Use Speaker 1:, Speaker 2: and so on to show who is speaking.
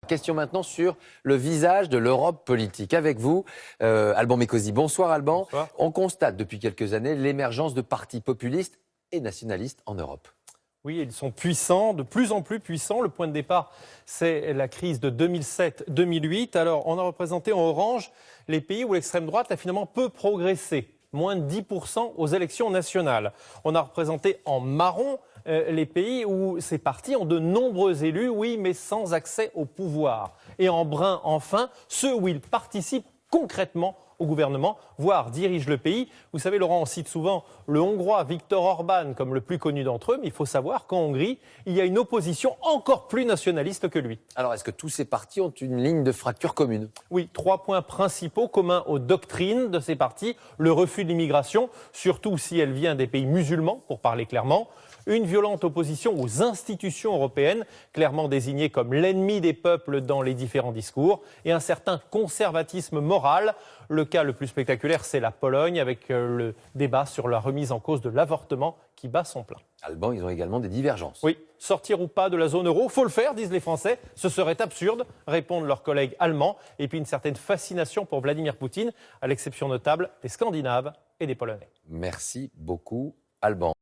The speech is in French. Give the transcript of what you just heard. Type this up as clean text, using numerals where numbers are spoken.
Speaker 1: Question maintenant sur le visage de l'Europe politique. Avec vous, Alban Mekossi. Bonsoir Alban.
Speaker 2: Bonsoir.
Speaker 1: On constate depuis quelques années l'émergence de partis populistes et nationalistes en Europe.
Speaker 2: Oui, ils sont puissants, de plus en plus puissants. Le point de départ, c'est la crise de 2007-2008. Alors, on a représenté en orange les pays où l'extrême droite a finalement peu progressé. Moins de 10% aux élections nationales. On a représenté en marron les pays où ces partis ont de nombreux élus, oui, mais sans accès au pouvoir. Et en brun, enfin, ceux où ils participent concrètement au gouvernement, voire dirigent le pays. Vous savez, Laurent, on cite souvent le Hongrois Viktor Orban comme le plus connu d'entre eux, mais il faut savoir qu'en Hongrie, il y a une opposition encore plus nationaliste que lui.
Speaker 1: Alors, est-ce que tous ces partis ont une ligne de fracture commune?
Speaker 2: Oui, 3 points principaux communs aux doctrines de ces partis. Le refus de l'immigration, surtout si elle vient des pays musulmans, pour parler clairement. Une violente opposition aux institutions européennes, clairement désignées comme l'ennemi des peuples dans les différents discours. Et un certain conservatisme moral. Le cas le plus spectaculaire, c'est la Pologne, avec le débat sur la remise en cause de l'avortement qui bat son plein.
Speaker 1: Alban, ils ont également des divergences.
Speaker 2: Oui, sortir ou pas de la zone euro, faut le faire, disent les Français. Ce serait absurde, répondent leurs collègues allemands. Et puis une certaine fascination pour Vladimir Poutine, à l'exception notable des Scandinaves et des Polonais.
Speaker 1: Merci beaucoup, Alban.